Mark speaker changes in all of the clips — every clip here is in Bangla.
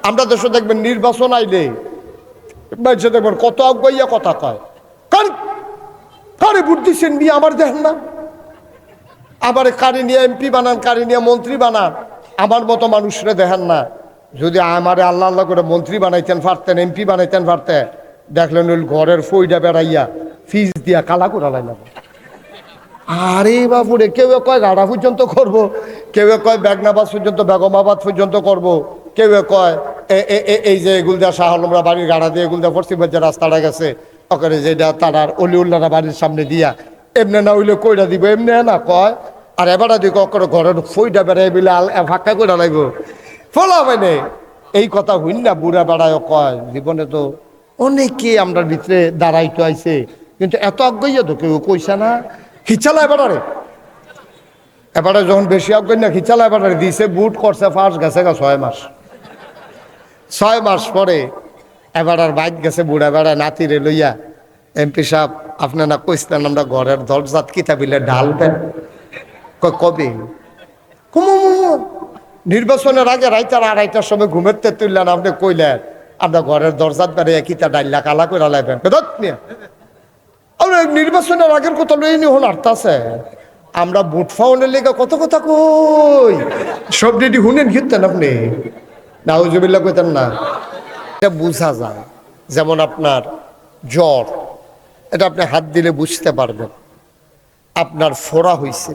Speaker 1: আমরা দেশে দেখবেন নির্বাচন আইলে মানুষে দেখবেন কত আগাইয়া কথা কয়, কারে ভোট দিচ্ছেন নিয়ে আমার দেখেন না, আবার কারে নিয়ে এমপি বানান, কারে নিয়ে মন্ত্রী বানান, আমার মতো মানুষরা দেখেন না। যদি আমারে আল্লাহ আল্লাহ করে মন্ত্রী বানাইতেন পারতেন, এমপি বানাইতেন পারতেন, দেখলেন ওই ঘরের ফইডা বেড়াইয়া ফিস দিয়া কালা করে লাইলাম। আরে বাবুরে, কেউ কয় গাড়া পর্যন্ত করব, কেউ কয় বেগনাবাদ পর্যন্ত, বেগমাবাদ পর্যন্ত করব, কেউ কয় এই যে এগুলদা শাহ আলমরা বাড়ির গাড়া দিয়ে এগুলদা পশ্চিম যে রাস্তাটা গেছে ওখানে যেটা তারার অলিউল্লারা বাড়ির সামনে দিয়া এমনি না হইলে কইরা দিব, এমনি না কয়। আর এবারে দিকে অকরে ঘরের ফইটা বেড়াই বিলে ফাঁকা করে লাগব ফলা মানে এই কথা হইন না। বুড়া বেড়ায় কয় জীবনে তো অনেকে আমরা ভিতরে দাঁড়াইতে আইছে, কিন্তু এত আজ্ঞাইয়া তো কেউ কইসা না। খিচালা এবারে যখন বেশি আজ্ঞাই না খিচালা এবারে দিছে, বুট করছে ফার্স্ট গেছে 6 মাস। 6 মাস পরে এবার আর বাইক গেছে বুড়া বেড়া নাতিরে লইয়া, এমপি সাহেব আপনার না কইসলেন আমরা ঘরের দরজাত কিতাবিলে ডাল দেন, কবে নির্বাচনের আগে রাইতার 2:30টার সময় ঘুমেতে তুললেন, আপনি কইলেন আমরা ঘরের দরজাত বেড়ে কিতা ডাইলা কালা করে লাইবেন। নির্বাচনের আগের কথা লই নি হল আর্তাছে, আমরা বুট ফাউনের লেগে কত কথা কই, সব রেডি শুনেন ঘিরতেন আপনি নাউজুবিল্লাহ কইতেন না। এটা বোঝা যায়, যেমন আপনার জ্বর, এটা আপনি হাত দিলে বুঝতে পারবেন। আপনার ফোড়া হইছে,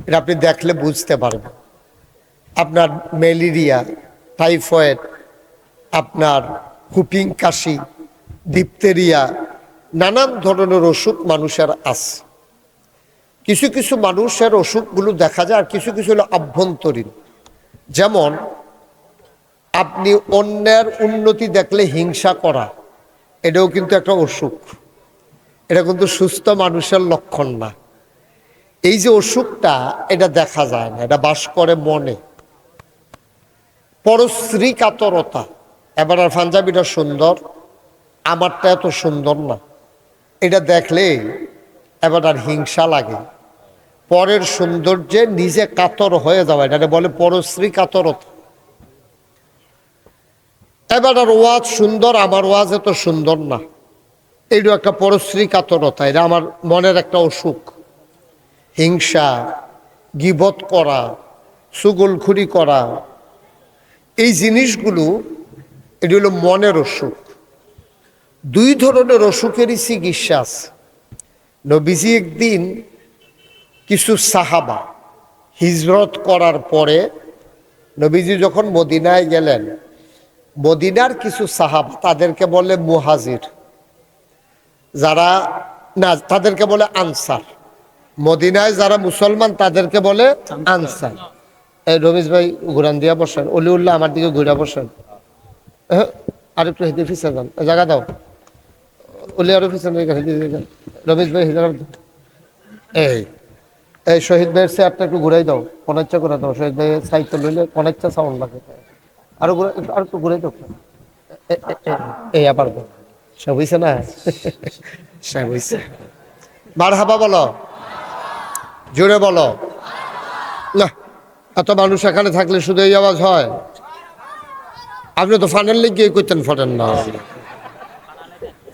Speaker 1: এটা আপনি দেখলে বুঝতে পারবেন। আপনার ম্যালেরিয়া, টাইফয়েড, আপনার হুপিং কাশি, ডিপথেরিয়া, নানান ধরনের অসুখ মানুষের আছে। কিছু কিছু মানুষের অসুখগুলো দেখা যায়, আর কিছু কিছু হলো আভ্যন্তরীণ। যেমন আপনি অন্যের উন্নতি দেখলে হিংসা করা, এটাও কিন্তু একটা অসুখ, এটা কিন্তু সুস্থ মানুষের লক্ষণ না। এই যে অসুখটা, এটা দেখা যায় না, এটা বাস করে মনে। পরশ্রী কাতরতা, এবার আর পাঞ্জাবিটা সুন্দর, আমারটা এত সুন্দর না, এটা দেখলে এবার আর হিংসা লাগে। পরের সৌন্দর্যে নিজে কাতর হয়ে যাওয়া, এটা বলে পরশ্রী কাতরতা। এবার আর ওয়াজ সুন্দর, আমার ওয়াজ এত সুন্দর না, এইটা একটা পরশ্রী কাতরতা, এটা আমার মনের একটা অসুখ। হিংসা, গীবত করা, চুগলখুরি করা, এই জিনিসগুলো এটি হলো মনের অসুখ। 2 ধরনের অসুখেরই চিকিৎসা আছে। নবীজি একদিন কিছু সাহাবা হিজরত করার পরে, নবীজি যখন মদিনায় গেলেন, মদিনার কিছু সাহাবা, তাদেরকে বলে মুহাজির, যারা না তাদেরকে বলে আনসার। মদিনায় যারা মুসলমান তাদেরকে বলে আনসার। এই রমেশ ভাই ঘুরান দিয়া বসেন, অলিউল্লাহ আমার দিকে ঘুরা বসেন, আরেকটু হেঁটে ফিসে যান, জায়গা দাও, অলি আরো ফিসে রমেশ ভাই হিজার। এই এই শহীদ ভাইয়ের চেয়ারটা একটু ঘুরাই দাও, কনেচ্ছা করে দাও, শহীদ ভাইয়ের সাহিত্য লইলে কনেচ্ছা সাউন্ড লাগে, আরো আর একটু ঘুরাই দাও। এই আবার সব হইছে না, সব হইছে। মারহাবা বলো, জোরে বলো না। এত মানুষ এখানে থাকলে শুধু এই আওয়াজ হয়? আপনি তো ফানের লেগে করতেন, ফটেন না,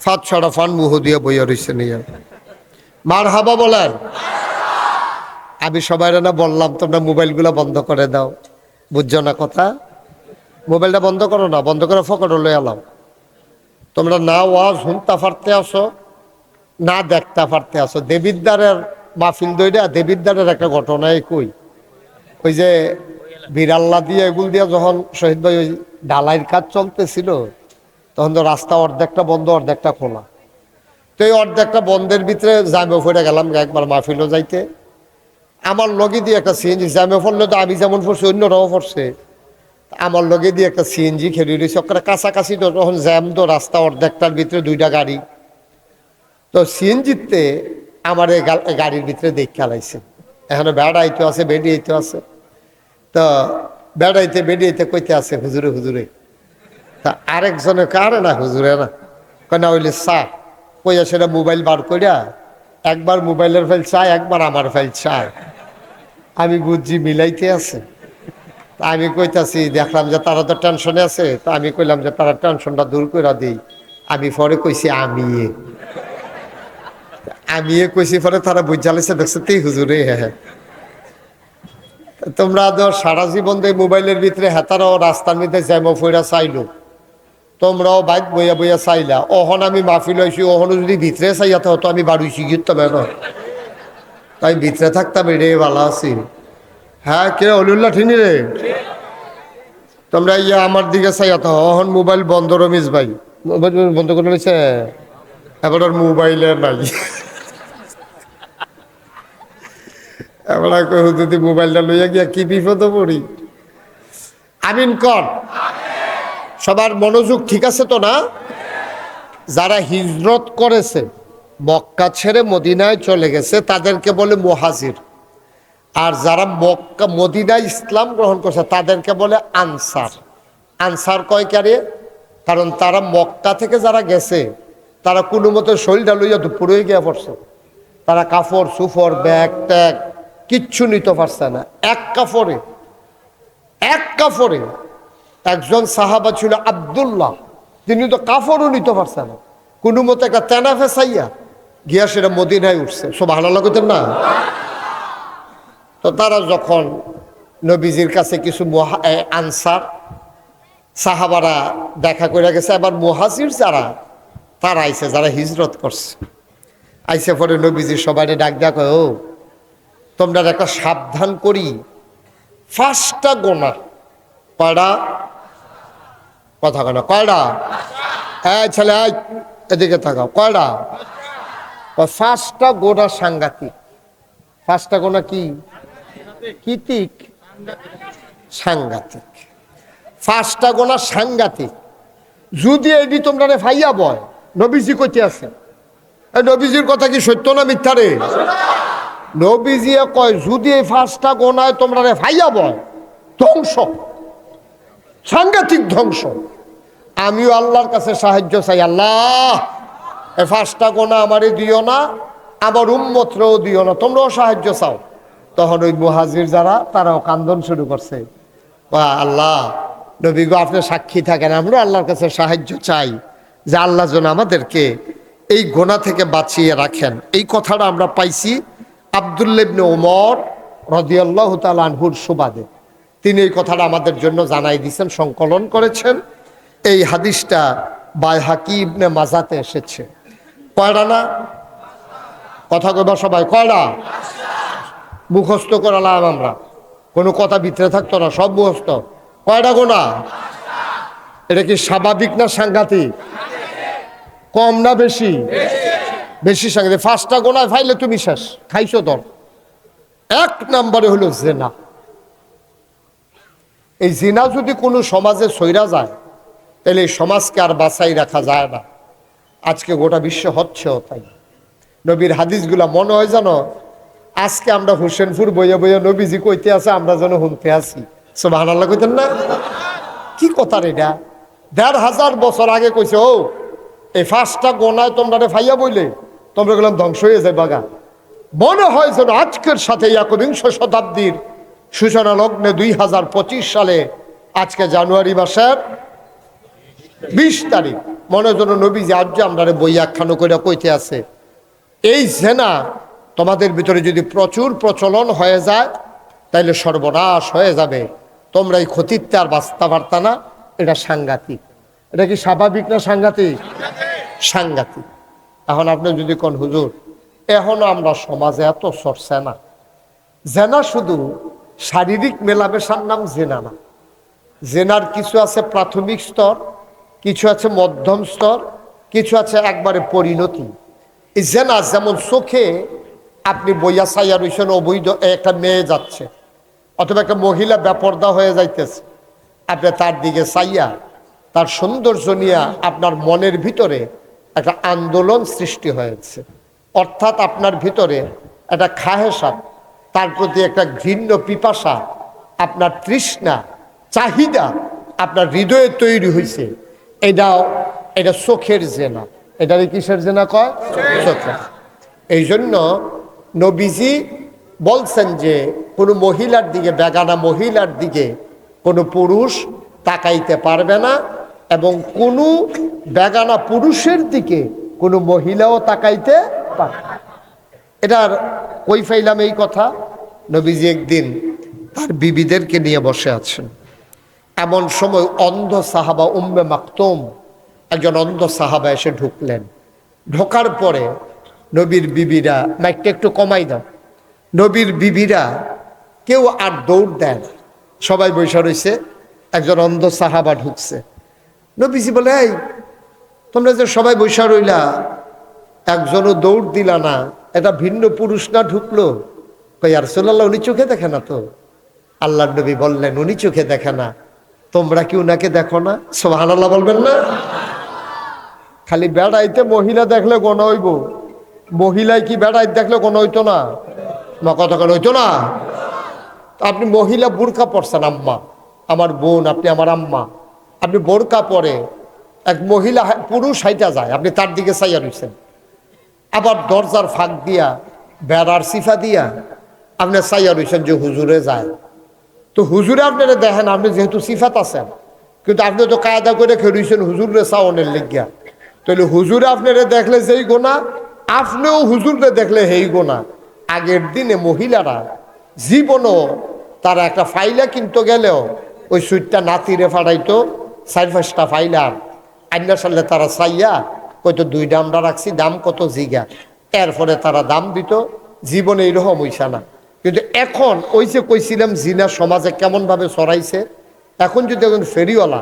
Speaker 1: ফাঁদ ছড়া ফান মুহ দিয়ে বইয়া রয়েছে নিয়ে। মারহাবা বলেন। আমি সবাই না বললাম তোমরা মোবাইলগুলো বন্ধ করে দাও, বুঝছো না কথা? মোবাইলটা বন্ধ করো না, বন্ধ করে ফকড় লয়ে এলাম। তোমরা না ওয়াজ শুনতে পারতে আসো, না দেখতে পারতে আসো। দেবিদ্দারের মাহফিল দইরা দেবিদ্দারের একটা ঘটনায় কই, ওই যে বিড়াল্লা দিয়ে এগুল দিয়ে যখন শহীদ ভাই ওই ঢালাইয়ের কাজ চলতেছিল, তখন তো রাস্তা অর্ধেকটা বন্ধ অর্ধেকটা খোলা। তো এই অর্ধেকটা বন্ধের ভিতরে জামে ফেরে গেলাম একবার মাহফিলও যাইতে। আমার লগে দিয়ে একটা সিএনজি, জামে ফেললে তো আমি যেমন পড়ছি অন্যরাও পড়ছে, আমার লগে দিয়ে একটা সিএনজি খেলে রয়েছে ওখানে কাছাকাছি। তো তখন জ্যাম, তো রাস্তা অর্ধেকটার ভিতরে 2টা গাড়ি। তো সিএনজিতে আমার এই গাড়ির ভিতরে দেখে খেলাইছে, এখানে বেড়াইতে আছে, বেরিয়েতে আছে। তো বেড়াইতে বেরিয়েতে কইতে আছে হুজুরে হুজুরে। তা আরেকজনে কারে না হুজুরে না, কেনা হইলে চা কইয়া সেটা মোবাইল বার করিয়া একবার মোবাইলের ফাইল চায়, একবার আমার ফাইল চায়। আমি বুঝছি মিলাইতে আছে। আমি কইতাছি, দেখলাম যে তারা তো টেনশনে আছে, তো আমি কইলাম যে তারা টেনশনটা দূর করে দিই। আমি পরে কইছি আমি কইছি, পরে তারা বুঝালেছে, দেখছে তুই হুজুরে। হ্যাঁ, তোমরা তো সারা জীবন দিয়ে মোবাইলের ভিতরে হেতারাও রাস্তার মধ্যে জ্যামো ফইরা চাইলো, তোমরাও বাইক বইয়া বইয়া চাইলা। অহন আমি মাহফিল হয়েছি, ওহনো যদি ভিতরে চাইয়াতে হতো আমি বাড়ুইছি গিরতাম না, তাই ভিতরে থাকতাম, এটাই ভালো আছি। হ্যাঁ, কে অলিউল্লাহ ঠিনি রে? তোমরা ইয়া আমার দিকে চাইয়াতে অহন মোবাইল বন্ধ। রমেশ ভাই মোবাইল বন্ধ করে নিছে, এবার ওর মোবাইলে নাই। এবার যদি মোবাইলটা লইয়া গিয়া কি বিপদ পড়ি। আমিন কর। সবার মনোযোগ ঠিক আছে তো না? যারা হিজরত করেছে, মক্কা ছেড়ে মদিনায় চলে গেছে, তাদেরকে বলে মুহাজির। আর যারা মক্কা মদিনায় ইসলাম গ্রহণ করছে তাদেরকে বলে আনসার। আনসার কয় কারে? কারণ তারা মক্কা থেকে যারা গেছে তারা কোনো মতো শরীরটা লইয়া দুপুরে গিয়া পড়ছে, তারা কাপড় সুফর ব্যাগ ট্যাগ কিচ্ছু নিতে পারছে না। এক কাপড়ে একজন সাহাবা ছিল আব্দুল্লাহ, তিনি তো কাপড়ও নিতে পারছে না, কোনো মতো একটা তেনা ফেসাইয়া গিয়া সেটা মদিনায় উঠছে। সব ভালো লাগতেন না? তো তারা যখন নবীজির কাছে কিছু আনসার সাহাবারা দেখা করে গেছে, আবার মুহাজির যারা তারা আইছে, যারা হিজরত করছে আইসে, পরে নবীজি সবাই ডাক ডাক, ও তোমরা একটা সাবধান করি, 5টা গোনা। কয়টা? কথা কেন? কয়টা? ছেলে এদিকে থাকাও। কয়টা? 5টা গোনা সাংঘাতিক। 5টা গোনা কি? কীতিক সাংঘাতিক। 5টা গোনা সাংঘাতিক। যদি এটি তোমরা ফাইয়া বয়, নবীজি কইতে আছে, নবীজির কথা কি সত্য না মিথ্যা রে? নবীজি কয় যদি এই 5টা গোনায় তোমরা ফাইয়া বয়, ধ্বংস, সাংঘাতিক ধ্বংস। আমিও আল্লাহর কাছে সাহায্য চাই, আল্লাহ এই 5টা গোনা আমারে দিও না, আমার উম্মতরেও দিও না, তোমরাও সাহায্য চাও। তখন ওই মুহাজির যারা তারাও কান্দন শুরু করছে, আল্লাহ নবী গো, আপনি সাক্ষী থাকেন, আমরা আল্লাহর কাছে সাহায্য চাই যে আল্লাহ যেন আমাদেরকে এই গোনা থেকে বাঁচিয়ে রাখেন। এই কথাটা আমরা পাইছি আব্দুল্লাহ ইবনে ওমর রাদিয়াল্লাহু তাআলা আনহুর সুবাদে। তিনি এই কথাটা আমাদের জন্য জানাই দিয়েছেন, সংকলন করেছেন। এই হাদিসটা বাইহাকি ইবনে মাজাতে এসেছে। কয়টা না? কথা কইবা সবাই, কয়টা? মুখস্থ করালাম আমরা, কোনো কথা ভিতরে থাকতো না, সব মুখস্থ। কয়টা গোনা? এটা কি স্বাভাবিক না সাংঘাতিক? কম না বেশি? বেশি সাংঘাতিক। 5টা গোনায় ফাইলে তুমি শেষ, খাইছো দর। 1 নম্বরে হলো জিনা। এই জিনা যদি কোনো সমাজে সইরা যায় তাহলে এই সমাজকে আর বাঁচাই রাখা যায় না। আজকে গোটা বিশ্ব হচ্ছেও তাই। নবীর হাদিসগুলা মনে হয় জানো, আজকে আমরা হোসেনপুর বইয়া বইয়া নবীজি কইতে আছে, আমরা যেন শুনতে আছি। সুবহানাল্লাহ কইতেন না? কি কথা রে এটা? 1500 বছর আগে কইছে, ও এই 5টা গোনায় তোমরা ফাইয়া বইলে তোমরা গেলাম ধ্বংস হয়ে যায় বাগা। মনে হয় যেন আজকের সাথে 21 শতাব্দীর সূচনা লগ্নে 2025 সালে আজকে জানুয়ারি মাসের 20 তারিখ, মনে হয় যেন নবীজি আজ যে আমরা বই একখানো করে কইতে আছে। এই জেনা তোমাদের ভিতরে যদি প্রচুর প্রচলন হয়ে যায় তাইলে সর্বনাশ হয়ে যাবে, তোমরা এই ক্ষতিতে আর বাঁচতে পারতা না। এটা সাংঘাতিক। এটা কি স্বাভাবিক না সাংঘাতিক? সাংঘাতিক। এখন আপনি যদি কোন হুজুর, এখনো আমরা সমাজে এত চর্চা না। জেনা শুধু শারীরিক মেলামেশার নাম জেনা না। জেনার কিছু আছে প্রাথমিক স্তর, কিছু আছে মধ্যম স্তর, কিছু আছে একবারে পরিণতি। এই জেনা যেমন চোখে আপনি বইয়া চাইয়া রয়েছেন, অবৈধ একটা মেয়ে যাচ্ছে অথবা একটা মহিলা বেপরদা হয়ে যাইতেছে, আপনি তার দিকে চাইয়া তার সৌন্দর্য নিয়ে আপনার মনের ভিতরে একটা আন্দোলন সৃষ্টি হয়েছে, অর্থাৎ আপনার ভিতরে একটা খাহেসাত, তার প্রতি একটা ঘৃণ্য পিপাসা, আপনার তৃষ্ণা চাহিদা আপনার হৃদয়ে তৈরি হয়েছে। এটা চোখের জেনা। এটারে কিসের জেনা কয়? চোখের। এই জন্য নবীজি বলছেন যে কোনো মহিলার দিকে, বেগানা মহিলার দিকে কোনো পুরুষ তাকাইতে পারবে না, এবং কোনো বেগানা পুরুষের দিকে কোনো মহিলাও তাকাইতে পারবে না। এটার কই ফাইলাম এই কথা? নবীজি একদিন তার বিবিদেরকে নিয়ে বসে আছেন, এমন সময় অন্ধ সাহাবা উম্মে মাকতুম, একজন অন্ধ সাহাবা এসে ঢুকলেন। ঢোকার পরে নবীর বিবিরা, মাইকটা একটু কমাই দাও, নবীর বিবিরা কেউ আর দৌড় দেন, সবাই বসে রয়েছে। একজন অন্ধ সাহাবা ঢুকছে। নবীজি বলে, এই তোমরা যে সবাই বসে রইলা, একজনও দৌড় দিলা না, এটা ভিন্ন পুরুষ না ঢুকলো? কই আর রাসূলুল্লাহ, উনি চোখে দেখে না তো। আল্লাহর নবী বললেন, উনি চোখে দেখে না, তোমরা কি উনাকে দেখো না? সুবহানাল্লাহ বলবেন না? খালি বেড়াইতে মহিলা দেখলে গোনা হইব, মহিলায় কি বেড়াইতে দেখলে গোনা হইতো না? মা কতক্ষণ হইতো না? আপনি মহিলা বোরকা পরছেন, আম্মা আমার বোন, আপনি আমার আম্মা, আপনি বোরকা পরে এক মহিলা পুরুষ হাইটা যায়, আপনি তার দিকে চাইয়া রইছেন। আবার দরজার ফাঁক দিয়া বেড়ার সিফা দিয়া আপনি চাইয়া রইছেন যে হুজুরে যায়। তো হুজুরে আপনারা দেখেন, আপনি যেহেতু সিফাত আছেন, কিন্তু আপনি তো কায়দা করে খেয়েছেন হুজুরে চাওনের লিগিয়া। তাহলে হুজুরে আপনারা দেখলে যেই গোনা, আপনিও হুজুরে দেখলে হেই গোনা। আগের দিনে মহিলারা জীবনও তারা একটা ফাইলা কিনতে গেলেও ওই সুইটটা নাতিরে ফাড়াইতো 4-5টা ফাইলার আইনা সালে তারা চাইয়া কইতো 2টা আমরা রাখছি, দাম কত জিগা, এরপরে তারা দাম দিত। জীবনে এইরকম হইছে না। কিন্তু এখন ওই যে কইছিলাম জিনা সমাজে কেমনভাবে ছড়াইছে, এখন যদি একজন ফেরিওয়ালা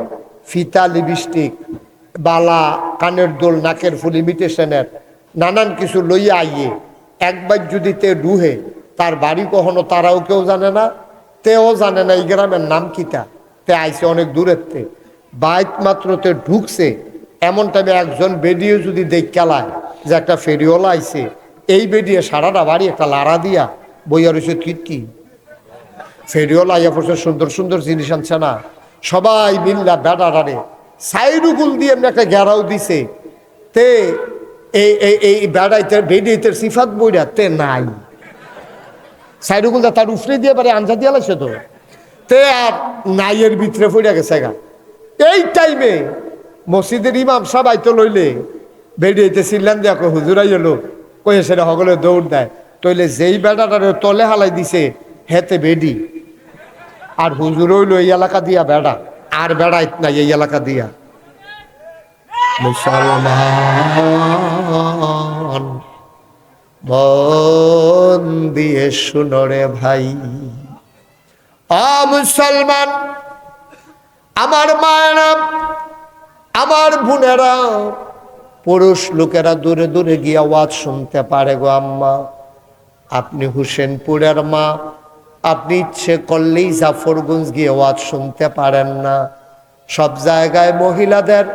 Speaker 1: ফিতা, লিপস্টিক, বালা, কানের দোল, নাকের ফুল, ইমিটেশনের নানান কিছু লইয়া আইয়ে একবার যদি তে ডুহে, তার বাড়ি কখনো তারাও কেউ জানে না, তেও জানে না এই গ্রামের নাম কিতা, তে আইছে অনেক দূরের তে, বাইত মাত্র তে ঢুকছে। এমন টাইমে একজন বেডিয়ে যদি দেখালায় যে একটা ফেরিওয়ালা আইছে, এই বেডিয়ে সারাটা বাড়ি একটা লাড়া দিয়া বইয়া রয়েছে। কি ফেরিওয়ালা আইয়া পড়ছে, সুন্দর সুন্দর জিনিস আনছে না, সবাই মিল্লা বেড়ারে সাইরুগুল দিয়ে একটা ঘেরাও দিছে। তে এই বেড়াইতে বেডিয়েতে সিফাত বইরা তে নাই, সাইরুগুলটা তার উফরে দিয়ে পারে আঞ্জা দিয়া লাগছে তো, তে আর নাইয়ের ভিতরে পড়ে গেছে গা। এই টাইমে মসজিদের ইমাম সাহেব আইতো লইলে বেডিয়েতে চিল্লান দিয়া কই হুজুর আইলো, কই সেটা সকলে দৌড় দেয়। তইলে যেই বেড়াটারে তলে হালাই দিছে হেতে বেডি, আর হুজুর হইলো এই এলাকা দিয়া বেড়া, আর বেড়াইত নাই এই এলাকা দিয়া। মুসলমান মন দিয়ে শুনরে ভাই, মুসলমান আমার মায়েরা, আমার বোনেরা, পুরুষ লোকেরা দূরে দূরে গিয়ে আওয়াজ শুনতে পারে গো আম্মা, আপনি হোসেনপুরের মা, আপনি ইচ্ছে করলেই জাফরগঞ্জ গিয়ে ওয়াজ শুনতে পারেন না। সব জায়গায় মহিলাদের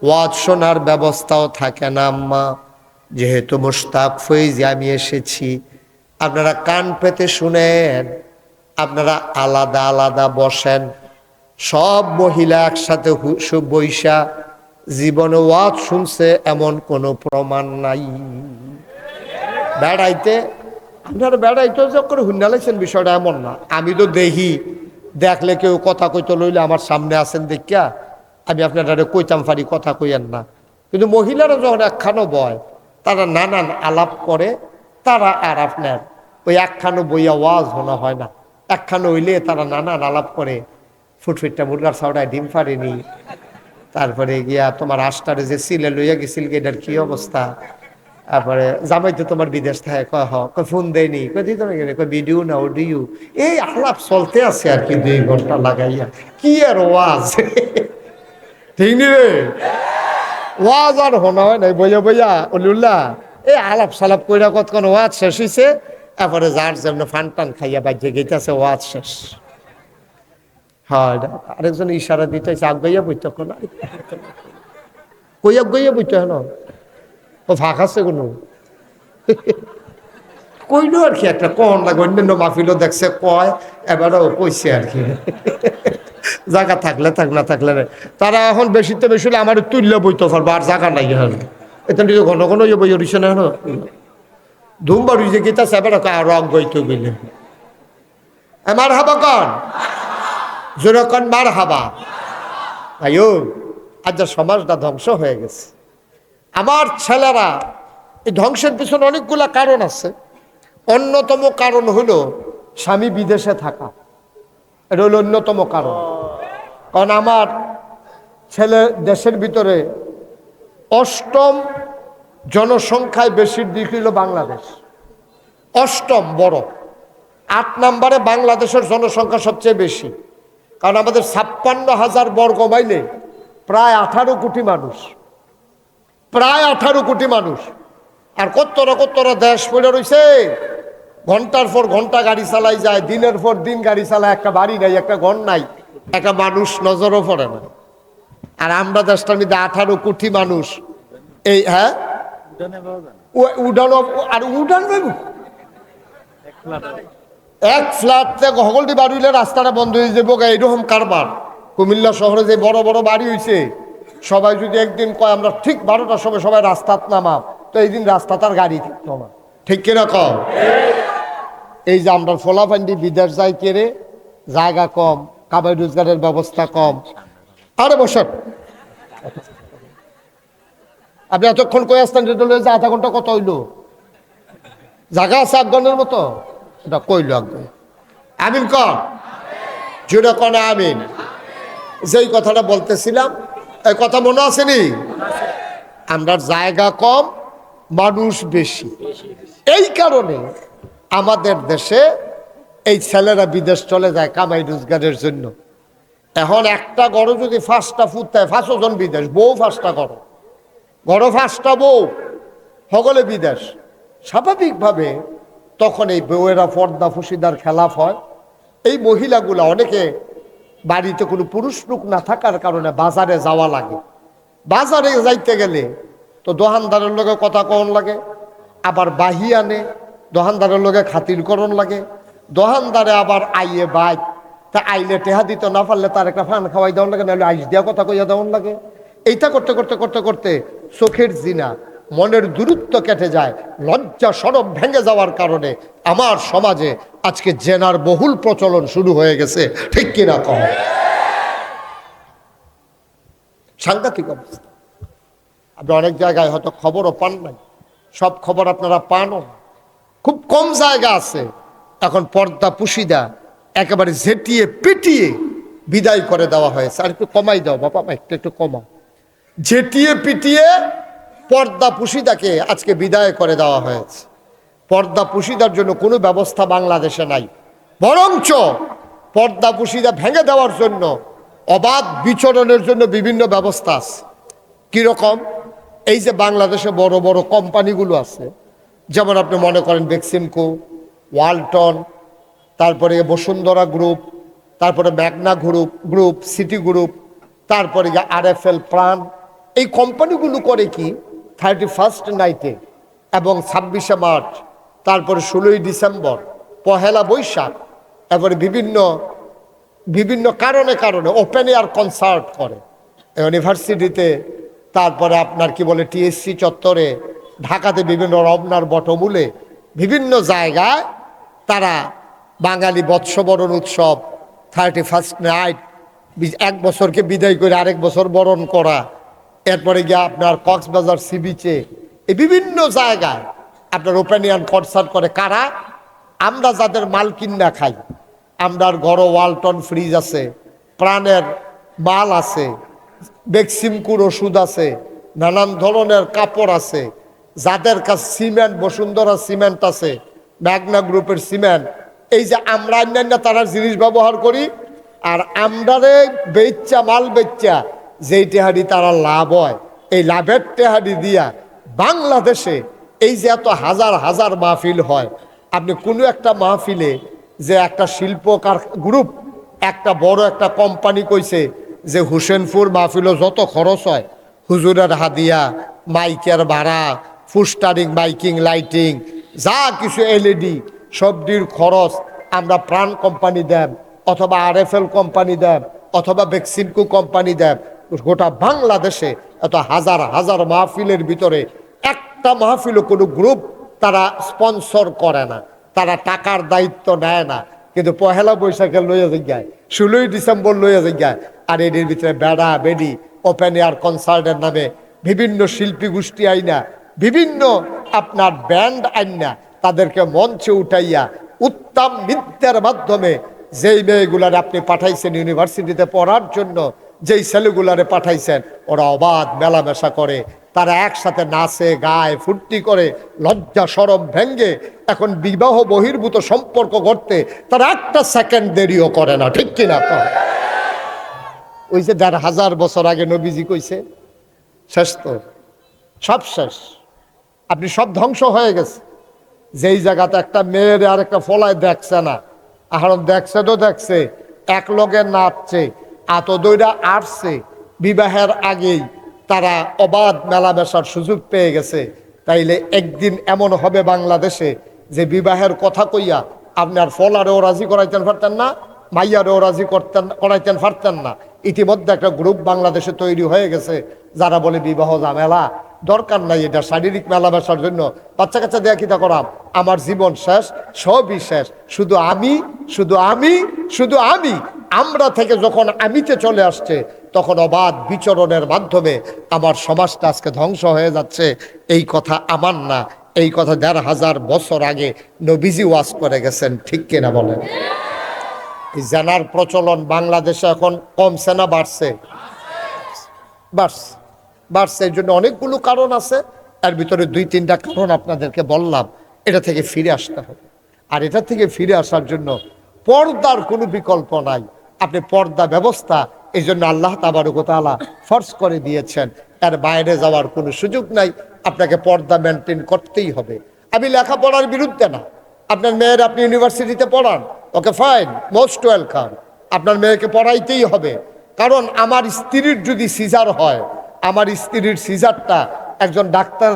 Speaker 1: ওয়াজ শোনার ব্যবস্থাও থাকে না আম্মা। যেহেতু মুশতাক ফৈজি আমি এসেছি, আপনারা কান পেতে শুনেন, আপনারা আলাদা আলাদা বসেন। সব মহিলা একসাথে বৈশা জীবনে ওয়াজ শুনছে এমন কোনো প্রমাণ নাই। বেড়াইতে আপনারা বেড়াইতে যখন হুন্ডালাইছেন বিষয়টা এমন না। আমি তো দেখি, দেখলে কেউ কথা কইতে লইলে আমার সামনে আছেন দেখিয়া আমি আপনারা কইতাম পারি, কথা কইয়েন না। কিন্তু মহিলারা যখন একখানো বয়, তারা নানান আলাপ করে, তারা আর আপনার ওই একখানো বইয়া ওয়াজ শোনা হয় না। একখানো হইলে তারা নানান আলাপ করে, ফুটফিটটা মুরগার ছাওড়ায় ডিম পারেনি, তারপরে গিয়া তোমার আষ্টারে যে সিলে লইয়া গেছিল এটার কি অবস্থা, তারপরে জামাই তো তোমার বিদেশ থাকে, ফোন দেয়নি, ভিডিও না অডিও, এই আলাপ চলতে আছে আর কি 2 ঘন্টা লাগাইয়া। কি আর ওয়াজ, ঠিক নি রে? ওয়াজ আর হোনা হয় নাই, বইয়া বইয়া অলিউল্লাহ এই আলাপ সালাপ কইরা কতক্ষণ ওয়াজ শেষ হয়েছে, তারপরে যার জন্য ফান টান খাইয়া বাজ্যে গেইতেছে, ওয়াজ শেষ। হয় আরেকজন ইশারা দিতেছে, আগ গাইয়া বইতে কোন কইয়া গইয়া বইতে হেন ও ফাঁক আছে কোনো কইলো আর কি, একটা কন লাগে, অন্যান্য মাহফিলও দেখছে কয়, এবারও কইছে আর কি। জায়গা থাকলে থাক, না থাকলে তারা এখন বেশিতে বেশি হলে আমার তুললে বইতে পারবো, আর জায়গা নাই হন এটা ঘন ঘন বই উড়িছে না, ধুমবার উড়িছে গীতা সেবার রং বইতে গেলে আমার হাবা কন যেরকম মার হাবা আয়ো, আজ সমাজটা ধ্বংস হয়ে গেছে। আমার ছেলেরা এই ধ্বংসের পিছনে অনেকগুলা কারণ আছে। অন্যতম কারণ হলো স্বামী বিদেশে থাকা, এটা হলো অন্যতম কারণ। কারণ আমার ছেলে দেশের ভিতরে অষ্টম জনসংখ্যায় বেশির দিক হলো বাংলাদেশ, অষ্টম বড়। 8 নম্বরে বাংলাদেশের জনসংখ্যা সবচেয়ে বেশি। কারণ আমাদের 56,000 বর্গ মাইলে প্রায় 18 কোটি মানুষ, প্রায় 18 কোটি মানুষ। আর কত্তরা দেশ পড়ে রয়েছে, ঘন্টার পর ঘন্টা গাড়ি চালাই যায়, দিনের পর দিন গাড়ি চালায়, একটা বাড়ি নাই, একটা ঘর নাই, একটা মানুষ নজরও পড়ে না। আর আমরা দেশটার মধ্যে 18 কোটি মানুষ। এই হ্যাঁ উড়ানো, আর উড়ান এক ফ্ল্যাট থেকে হগলটি বাড়ি হইলে রাস্তাটা বন্ধ হয়ে যাবো, এইরকম কারবার। কুমিল্লা শহরে যে বড় বড় বাড়ি হয়েছে, সবাই যদি একদিন কয় আমরা ঠিক 12টার সময় সবাই রাস্তাত নামাম, তো এই দিন রাস্তা তার গাড়ি থাকতো না, ঠিক কিনা কম? এই যে আমরা ফোলাফান্ডি বিদেশ যাই কেড়ে, জায়গা কম, কামাই রোজগারের ব্যবস্থা কম। আরে বসেন, আপনি এতক্ষণ কয়ে আসতেন যে 0.5 ঘন্টা কত হইলো? জায়গা আছে 1 ঘন্টার মতো, এটা কইল আগে। আমিন কন, জুড়ে কন আমিন। যেই কথাটা বলতেছিলাম, এই কথা মনে আসেনি? আমরা জায়গা কম, মানুষ বেশি। এই কারণে আমাদের দেশে এই ছেলেরা বিদেশ চলে যায় কামাই রোজগারের জন্য। এখন একটা গড় যদি 5টা ফুটায়, 5 জন বিদেশ, বউ 5টা গড়, 5টা বউ, সকলে বিদেশ। স্বাভাবিকভাবে তখন এই বউয়েরা পর্দা ফুসিদার খেলাফ হয়। এই মহিলাগুলা অনেকে বাড়িতে কোনো পুরুষ লোক না থাকার কারণে বাজারে যাওয়া লাগে। বাজারে যাইতে গেলে তো দোকানদারের লগে কথা কন লাগে, আবার বাহি আনে, দোকানদারের লগে খাতিরকরণ লাগে, দোকানদারে আবার আইয়ে বাইক, তা আইলে টেহা দিতে না পারলে তার একটা ফান খাওয়াই দেওয়ার লাগে, নাহলে আইস দিয়া কথা কইয়া দেওয়ার লাগে। এইটা করতে করতে করতে করতে চোখের জিনা, মনের দূরত্ব কেটে যায়, লজ্জা সরম ভেঙে যাওয়ার কারণে আমার সমাজে আজকে জেনার বহুল প্রচলন শুরু হয়ে গেছে, ঠিক কিনা কম? সাংঘাতিক অবস্থা। আপনি অনেক জায়গায় হয়তো খবরও পান নাই, সব খবর আপনারা পানও না। খুব কম জায়গা আছে এখন পর্দা পুশিদা একেবারে ঝেটিয়ে পিটিয়ে বিদায় করে দেওয়া হয়েছে। আর একটু কমাই দাও বাবা, একটু একটু কমাও। ঝেটিয়ে পিটিয়ে পর্দা পুশিদাকে আজকে বিদায় করে দেওয়া হয়েছে। পর্দা পুশিদার জন্য কোনো ব্যবস্থা বাংলাদেশে নাই, বরঞ্চ পর্দা পুশিদা ভেঙে দেওয়ার জন্য, অবাধ বিচরণের জন্য বিভিন্ন ব্যবস্থা আছে। কীরকম? এই যে বাংলাদেশে বড় বড় কোম্পানিগুলো আছে, যেমন আপনি মনে করেন বেক্সিমকো, ওয়ালটন, তারপরে বসুন্ধরা গ্রুপ, তারপরে ম্যাগনা গ্রুপ, সিটি গ্রুপ, তারপরে RFL প্রাণ। এই কোম্পানিগুলো করে কি 31st নাইটে এবং 26শে মার্চ, তারপরে 16ই ডিসেম্বর, 1লা বৈশাখ, এবারে বিভিন্ন বিভিন্ন কারণে কারণে ওপেন এয়ার কনসার্ট করে ইউনিভার্সিটিতে, তারপরে আপনার কি বলে TSC চত্বরে, ঢাকাতে বিভিন্ন রমনার বটমূলে, বিভিন্ন জায়গায় তারা বাঙালি বৎসবরণ উৎসব, 31st নাইট, 1 বছরকে বিদায় করে আরেক বছর বরণ করা, এরপরে গিয়ে আপনার কক্সবাজার সি বিচে, এই বিভিন্ন জায়গায় আপনার ওপেন এয়ার কনসার্ট করে। কারা? আমরা যাদের মাল কিনা খাই, আমরার ঘরও ওয়ালটন ফ্রিজ আছে, প্রাণের মাল আছে, বেক্সিমকুর ওষুধ আছে, নানান ধরনের কাপড় আছে, যাদের কাছে সিমেন্ট, বসুন্ধরা সিমেন্ট আছে, ম্যাগনা গ্রুপের সিমেন্ট, এই যে আমরা অন্যান্য তারা জিনিস ব্যবহার করি, আর আমরারে বেচ্চা মাল বেচ্চা যেই টেহারি তারা লাভ হয়, এই লাভের টেহারি দিয়া বাংলাদেশে এই যে এত হাজার হাজার মাহফিল হয়, আপনি কোনো একটা মাহফিলে যে একটা শিল্পকার গ্রুপ, একটা বড় একটা কোম্পানি কইছে যে হোসেনপুর মাহফিলও যত খরচ হয়, হুজুরের হাদিয়া, মাইকের ভাড়া, ফুস্টারিং, মাইকিং, লাইটিং, যা কিছু LED সবটির খরচ আমরা প্রাণ কোম্পানি দেব, অথবা RFL কোম্পানি দেব, অথবা বেক্সিমকো কোম্পানি দেব। গোটা বাংলাদেশে এত হাজার হাজার মাহফিলের ভিতরে একটা মাহফিলও কোনো গ্রুপ তারা স্পন্সর করে না, তারা টাকার দায়িত্ব নেয় না, কিন্তু পহেলা বৈশাখে লইয়া যাই, 16ই ডিসেম্বর লইয়া যাই। আর এর ভিতরে বেড়া বেডি ওপেন এয়ার কনসার্টের নামে বিভিন্ন শিল্পী গোষ্ঠী আইনা, বিভিন্ন আপনার ব্যান্ড আইনা তাদেরকে মঞ্চে উঠাইয়া উত্তম নৃত্যের মাধ্যমে যেই মেয়েগুলার আপনি পাঠাইছেন ইউনিভার্সিটিতে পড়ার জন্য, যেই ছেলেগুলারে পাঠাইছেন, ওরা অবাধ মেলামেশা করে, তারা একসাথে নাচে গায়ে ফুর্তি করে, লজ্জা শরম ভেঙ্গে এখন বিবাহ বহির্ভূত সম্পর্ক করতে তারা একটা সেকেন্ড দেরিও করে না, ঠিক কিনা? তো ওই যে 1500 বছর আগে নবীজি কইছে, শেষ তো, সব শেষ, আপনি সব ধ্বংস হয়ে গেছে। যেই জায়গাতে একটা মেয়ের আর একটা ফলায় দেখছে না, এখন দেখছে তো দেখছে, এক লগে নাচছে, আত দইরা আসছে, বিবাহের আগেই তারা অবাধ মেলামেশার সুযোগ পেয়ে গেছে। তাইলে একদিন এমন হবে বাংলাদেশে যে বিবাহের কথা কইয়া আপনার ফলারেও রাজি করাইতেন পারতেন না, মাইয়ারেও রাজি করাইতেন পারতেন না। ইতিমধ্যে একটা গ্রুপ বাংলাদেশে তৈরি হয়ে গেছে যারা বলে বিবাহ ঝামেলা, দরকার নাই এটা, শারীরিক মেলামেশার জন্য বাচ্চা কাচ্চা দেয়া কিতা করাম, আমার জীবন শেষ, সবই শেষ, শুধু আমি শুধু আমি শুধু আমি। আমরা থেকে যখন আমিতে চলে আসছে, তখন অবাধ বিচরণের মাধ্যমে আমার সমাজটা আজকে ধ্বংস হয়ে যাচ্ছে। এই কথা আমার না, এই কথা 1500 বছর আগে নবীজি ওয়াজ করে গেছেন, ঠিক কিনা বলেন? এই জানার প্রচলন বাংলাদেশে এখন কমছে না বাড়ছে? বাড়ছে, বাড়ছে। এই জন্য অনেকগুলো কারণ আছে, এর ভিতরে 2-3টা কারণ আপনাদেরকে বললাম। এটা থেকে ফিরে আসতে হবে। আর এটা থেকে ফিরে আসার জন্য পর্দার কোনো বিকল্প নাই। আপনি পর্দা ব্যবস্থা এই জন্য আল্লাহ তাবারক ওয়া তাআলা ফরজ করে দিয়েছেন, এর বাইরে যাওয়ার কোনো সুযোগ নাই, আপনাকে পর্দা মেনটেন করতেই হবে। আমি লেখাপড়ার বিরুদ্ধে না, আপনার মেয়ের আপনি ইউনিভার্সিটিতে পড়ান, ওকে ফাইন, মোস্ট ওয়েলকাম, আপনার মেয়েকে পড়াইতেই হবে। কারণ আমার স্ত্রীর যদি সিজার হয়, আমার স্ত্রীর সিজারটা একজন ডাক্তার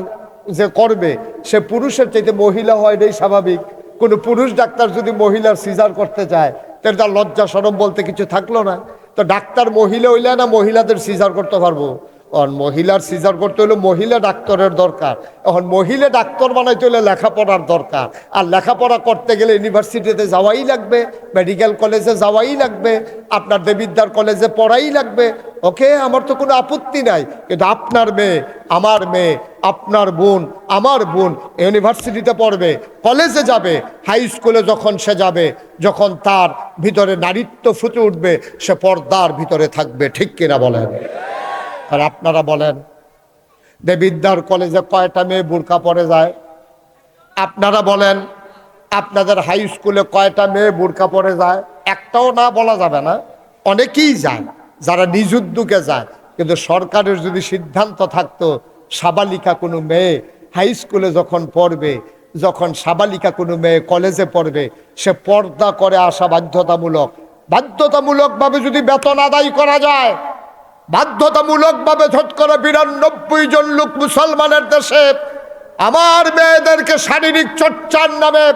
Speaker 1: যে করবে, সে পুরুষের চাইতে মহিলা হয়, এটাই স্বাভাবিক। কোনো পুরুষ ডাক্তার যদি মহিলার সিজার করতে চায়, তাহলে তার লজ্জা শরম বলতে কিছু থাকলো না। তো ডাক্তার মহিলা হইলে না মহিলাদের সিজার করতে পারবো? মহিলার সিজার করতে হলে মহিলা ডাক্তারের দরকার। এখন মহিলা ডাক্তার বানাইতে হলে লেখাপড়ার দরকার, আর লেখাপড়া করতে গেলে ইউনিভার্সিটিতে যাওয়াই লাগবে, মেডিকেল কলেজে যাওয়াই লাগবে, আপনার দেবিদ্যার কলেজে পড়াই লাগবে। ওকে, আমার তো কোনো আপত্তি নাই, কিন্তু আপনার মেয়ে, আমার মেয়ে, আপনার বোন, আমার বোন ইউনিভার্সিটিতে পড়বে, কলেজে যাবে, হাই স্কুলে যখন সে যাবে, যখন তার ভিতরে নারীত্ব ফুটে উঠবে, সে পর্দার ভিতরে থাকবে, ঠিক কিনা বলেন? আর আপনারা বলেন, দেবিদ্যার কলেজে কয়টা মেয়ে বোরকা পরে যায়? আপনারা বলেন, আপনাদের হাই স্কুলে কয়টা মেয়ে বোরকা পরে যায়? একটাও না বলা যাবে না, অনেকেই যায়, যারা নিজ উদ্যোগে যায়। কিন্তু সরকারের যদি সিদ্ধান্ত থাকতো সাবালিকা কোনো মেয়ে হাই স্কুলে যখন পড়বে, যখন সাবালিকা কোনো মেয়ে কলেজে পড়বে, সে পর্দা করে আসা বাধ্যতামূলক, বাধ্যতামূলকভাবে যদি বেতন আদায় করা যায়, বাধ্যতামূলকভাবে শতকরা 92 জন লোক মুসলমানের দেশে আমার মেয়েদেরকে শারীরিক চর্চার নামে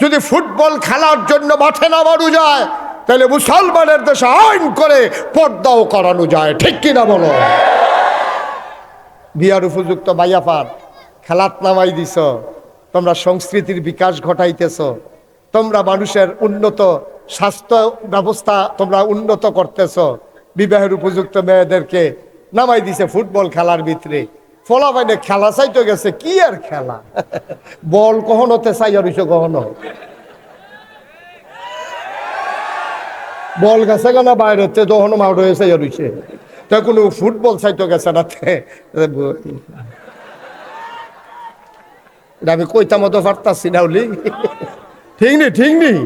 Speaker 1: যদি ফুটবল খেলার জন্য মাঠে নামানো যায়, তাহলে মুসলমানের দেশে আইন করে পর্দাও করানো যায়, ঠিক কিনা বলো? বিয়ার উপযুক্ত মাইয়াফান খেলাত নামাই দিছ, তোমরা সংস্কৃতির বিকাশ ঘটাইতেছ, তোমরা মানুষের উন্নত স্বাস্থ্য ব্যবস্থা তোমরা উন্নত করতেছ, বিবাহের উপযুক্ত মেয়েদেরকে নামাই দিছে ফুটবল খেলার ভিতরে। ফলা বাইনে খেলা চাইতে গেছে, কি আর খেলা, বল কখনোতে চাইয়া রইছে, কখনো বল গেছে কেনা বাইরে, তখনও মাউট হয়ে চাইয়া রইছে, তো কোনো ফুটবল চাইতে গেছে না। আমি কইতাম মতো পারতাছি না, হলি ঠিক নেই, ঠিক নেই,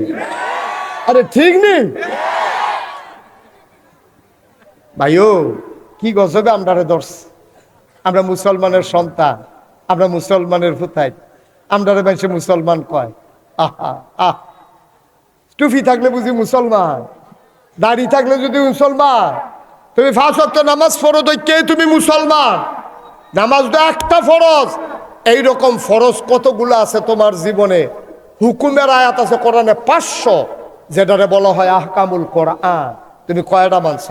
Speaker 1: আরে ঠিক নেই ভাইও, কি গজবে আমরারে ধরছে। আমরা মুসলমানের সন্তান, আমরা মুসলমানের ফুতাই, আমরারে বাইসে মুসলমান কয়। আহা আহ, টুপি থাকলে বুঝি মুসলমান, দাড়ি থাকলে যদি মুসলমান, তুমি 5 ওয়াক্ত নামাজ পড়ো তো কে তুমি মুসলমান? নামাজ তো একটা ফরজ। এইরকম ফরজ কতগুলো আছে তোমার জীবনে? হুকুমের আয়াত আছে কোরআনে 500, যেটারে বলা হয় আহকামুল কোরআন। তুমি কয়টা মানছ?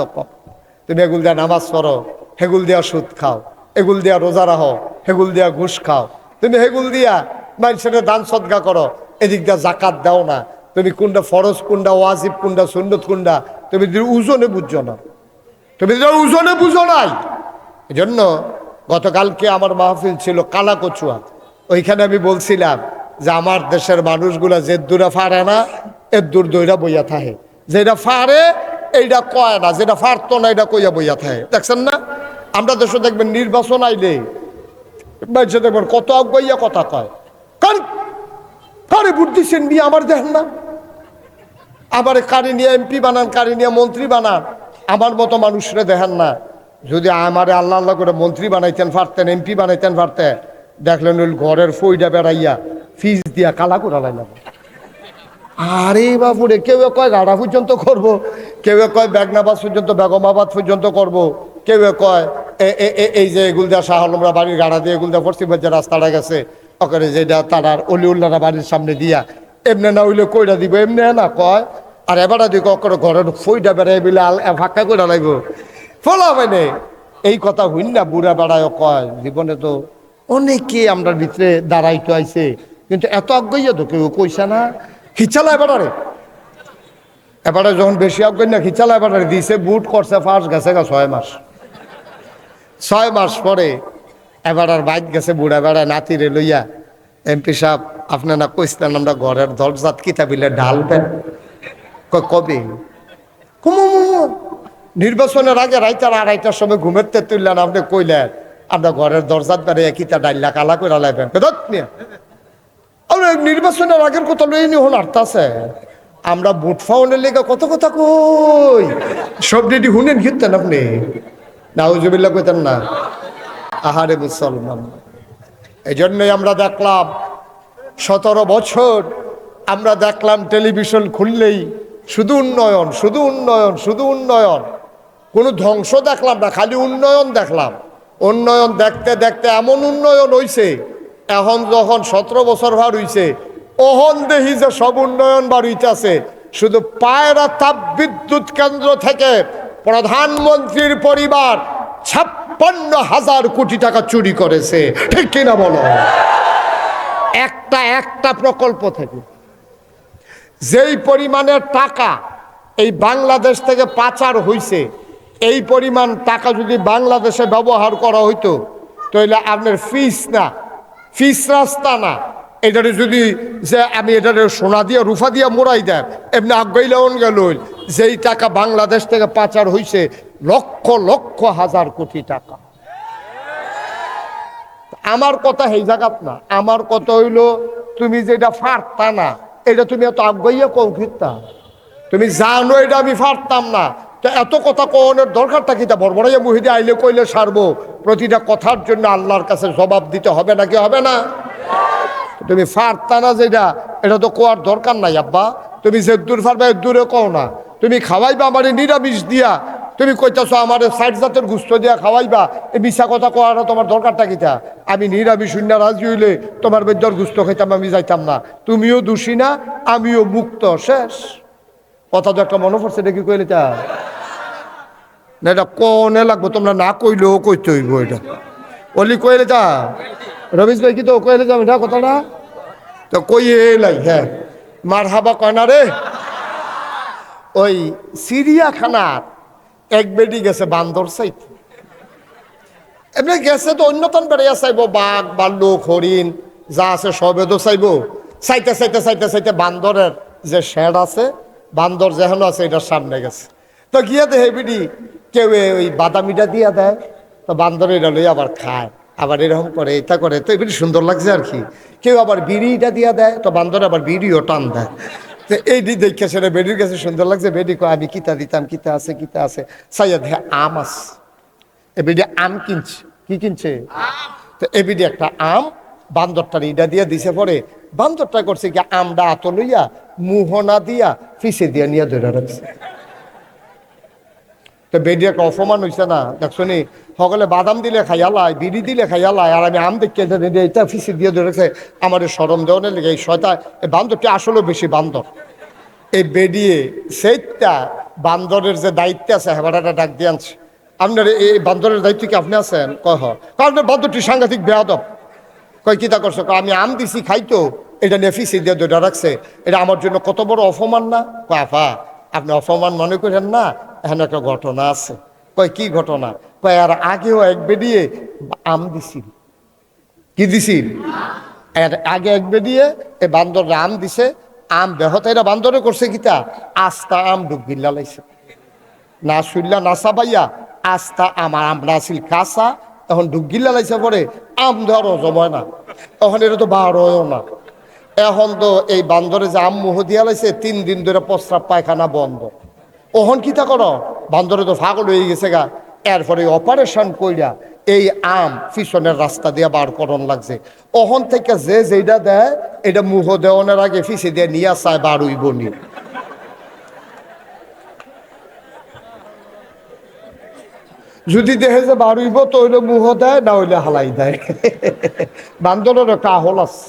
Speaker 1: তুমি এগুল দিয়া নামাজ পড়ো, হেগুল দিয়া সুদ খাও, এগুল দিয়া রোজা রাখো, হেগুল দিয়া ঘুষ খাও, তুমি হেগুল দিয়া মানুষের দান সদকা করো, এদিক দিয়া জাকাত দাও না, তুমি কোনটা ফরজ, কোনটা ওয়াজিব, কোনটা সুন্নত, কোনটা তুমি ওজনে বুঝছো না, তুমি ওজনে বুঝো নাই। এই জন্য গতকালকে আমার মাহফিল ছিল কালাকচুয়া, ওইখানে আমি বলছিলাম যে আমার দেশের মানুষগুলা যে দূরে ফারে না এর দূর দইরা বইয়া থাকে, যেটা ফারে এইটা কয় না, যেটা ফারতো না এটা কইয়া বইয়া থাকে। দেখছেন না আমরা দেশে দেখবেন নির্বাচন আইলে দেখবেন কত আগাইয়া কথা কয়, কারে ভোট দিচ্ছেন নিয়ে আমার দেখেন না, আবার কারি নিয়ে এমপি বানান, কারি নিয়ে মন্ত্রী বানান, আমার মতো মানুষরা দেখেন না। যদি আমারে আল্লাহ আল্লাহ করে মন্ত্রী বানাইতেন পারতেন, এমপি বানাইতেন পারতেন, দেখলেন ওই ঘরের ফইটা বেড়াইয়া ফিস দিয়া কালা করে লাইলাম। আরে বাবুরে, কেউ কয় গাড়া পর্যন্ত করব, কেউ কয় বেগনাবাদ পর্যন্ত, বেগমাবাদ পর্যন্ত করব, কেউ কয় এই যে এগুলদা শাহ আলমরা বাড়ির গাড়া দিয়ে এগুলদা পশ্চিম যে রাস্তাটা গেছে ওখানে যেটা তারার অলিউল্লারা বাড়ির সামনে দিয়া এমনি না হইলে কইরা দিব, এমনি না কয়। আর এবার দিক করে ঘরের ফইটা বেড়াই বিলে ফাঁকা করে লাগবো ফলা মানে এই কথা হইন না। বুড়া বেড়ায় কয় জীবনে তো অনেকে আমরা ভিতরে দাঁড়াইতে আইছে, কিন্তু এত আজ্ঞাইয়া তো কেউ কইছে না। খিচালা এবারে যখন বেশি আজ্ঞাই না খিচালা এবারে দিছে, বুট করছে ফার্স্ট গেছে 6 মাস। 6 মাস পরে এবার আর বাইক গেছে বুড়া বেড়ায় নাতিরে লইয়া, এমপি সাহেব আপনার না কইছিলেন আমরা ঘরের দরজাত কিতাবিলে ঢালবেন, কবে? নির্বাচনের আগে রাইতার 2:30টার সময় ঘুমেতে তুললেন, আপনি কইলেন আমরা ঘরের দরজাত বেড়ে কিতা ডাইলা কালা করে লাইবেন। নির্বাচনের আগের কথা লই নি হন আর্তাছে, আমরা বুট ফাউনের লেগে কত কথা কই, সব রেডি হুনেন ঘিরতেন আপনি নাউজুবিল্লাহ কইতেন না। আহারে মুসলমান, এই জন্যই আমরা দেখলাম 17 বছর আমরা দেখলাম টেলিভিশন খুললেই শুধু উন্নয়ন, শুধু উন্নয়ন, শুধু উন্নয়ন, কোনো ধ্বংস দেখলাম না, খালি উন্নয়ন দেখলাম। উন্নয়ন দেখতে দেখতে এমন উন্নয়ন হইছে, এখন যখন 17 বছর ভার হইছে ওহন দেখি যে সব উন্নয়ন বার হইতেছে। শুধু পায়রা তাপ বিদ্যুৎ কেন্দ্র থেকে প্রধানমন্ত্রীর পরিবার 56,000 কোটি টাকা চুরি করেছে, ঠিক কিনা বলো? একটা প্রকল্প থেকে যেই পরিমাণের টাকা এই বাংলাদেশ থেকে পাচার হইছে, এই পরিমাণ টাকা যদি বাংলাদেশে ব্যবহার করা হইতো তাহলে আপনার ফিস রাস্তা না, এটারে যদি যে আমি এটারে সোনা দিয়ে রুফা দিয়ে মোড়াই দেন এমনি আগাইলেন গেল, যেই টাকা বাংলাদেশ থেকে পাচার হইছে লক্ষ লক্ষ হাজার কোটি টাকা। আমার কথা এই জায়গাত না, আমার কথা হইল তুমি যেটা ফারতা না এটা তুমি এত আগাইয়া কও ফিরতা, তুমি জানো এটা আমি ফারতাম না, তো এত কথা কওয়ানোর দরকারটা কি? তা বড়বড়াইয়া মুহিদে আইলে কইলে সারবো, প্রতিটা কথার জন্য আল্লাহর কাছে জবাব দিতে হবে নাকি হবে না? তুমি ফারতা না যেটা, এটা তো কোয়ার দরকার নাই আব্বা। তুমি যে দূর ফারবা দূরে কও না, তুমি খাওয়াইবা আমারে নিরামিষ দিয়া, তুমি কইতাছো আমার 60 জাতের গুস্ত দিয়া খাওয়াইবা, এই মিশা কথা কোয়াটা তোমার দরকারটা কিটা? আমি নিরামিষ শূন্য রাজি হইলে তোমার বেদ্যর গুস্ত খাইতাম, আমি যাইতাম না। তুমিও দোষী না, আমিও মুক্ত, শেষ কথা। তো একটা মনে পড়ছে, এটা কি কইলে তা না? এটা কনে লাগবো, তোমরা না কইলেও কইতে হইব। এটা অলি কইলে তা রমেশ ভাই কি তো কইলে যাবে না কথাটা, তো কইয়ে লাই। হ্যাঁ মার হাবা কয় না রে। ওই চিড়িয়াখানার এক বেডি গেছে বান্দর চাইতে, এমনি গেছে তো অন্যতম বেড়াইয়া চাইব, বাঘ ভাল্লুক হরিণ যা আছে সবে তো চাইব। চাইতে চাইতে চাইতে চাইতে বান্দরের যে শেড আছে, বান্দর যেহেন আছে এটার সামনে গেছে, তো গিয়া দেহে বিডি কেউ ওই বাদামিটা দিয়া দেয়, তো বান্দর এটা লই আবার খায়, আবার এরকম করে এটা করে, তো এগুলি সুন্দর লাগছে আর কি। কেউ আবার বিড়িটা দিয়া দেয়, তো বান্দর আবার বিড়িও টান দেয়। তো এই দেখে সেটা বেডির কাছে সুন্দর লাগছে, বেডি কয় আমি কিতা দিতাম, কিতা আছে কিতা আছে, সাইয়া দেখে আম আছে, এ বেডি আম কিনছে। কি কিনছে? তো এ বেডি একটা আম বান্দরটার ইটা দিয়া দিছে, পরে বান্দরটা করছে কি আমটা আত লইয়া মুহনা দিয়া ফিসে দিয়া নিয়ে ধরে রাখছে। তো বেডি একটা অপমান হয়েছে না, দেখছো নি সকলে বাদাম দিলে খাইয়ালায়, বিড়ি দিলে খাইয়ালায়, আর আমি আম দেখতে এটা ফিসে দিয়ে ধরেছে। আমার সরম দেওয়ানের লেগে এই শয়তা, এই বান্দরটি আসলে বেশি বান্দর। এই বেডিয়ে সেইটা বান্দরের যে দায়িত্ব আছে হেবাটাটা ডাক দিয়ে আনছে, আপনার এই বান্দরের দায়িত্ব কি আপনি আছেন? কয় আপনার বান্দরটি সাংঘাতিক বেয়াদব। কয় কিতা করছো? আমি আম দিছি খাইতো, এটা নিয়ে ফিসি দিয়ে দুইটা রাখছে, এটা আমার জন্য কত বড় অপমান না? কয় আফা আপনি অপমান মনে করেন না, এখানে একটা ঘটনা আছে। কয় কি ঘটনা? কয় আর আগেও এক বেরিয়ে আম দিছিল। কি দিছিল? এর আগে এক বেরিয়ে এই বান্দররা আম দিছে, আম বেহত এরা বান্দরে করছে কিতা, আস্তা আম ডুবিল্লা লাইছে, না শুনলা না চাবাইয়া আস্তা আমার আমরা আসিল কাঁচা, এখন ডুগিল্লা লাইছে পরে আম ধর জমায় না, এখন এটা তো বার হয়ও না। এখন তো এই বান্দরে যে আম মুহ দিয়া লাইছে 3 দিন ধরে প্রস্রাব পায়খানা বন্ধ। ওহন কিতা করো, বান্দরে তো পাগল হয়ে গেছে গা। এরপরে অপারেশন কইরা এই আম পিছনের রাস্তা দিয়ে বার করন লাগছে। ওহন থেকে যে যেটা দেয় এটা মুহ দেওয়ানোর আগে ফিসে দিয়ে নিয়ে চায় বার হইব নি। যদি দেখে যে বার হইব তো হইলে মুহ দেয়, না হইলে হালাই দেয়। বান্দরের কাহল আছে।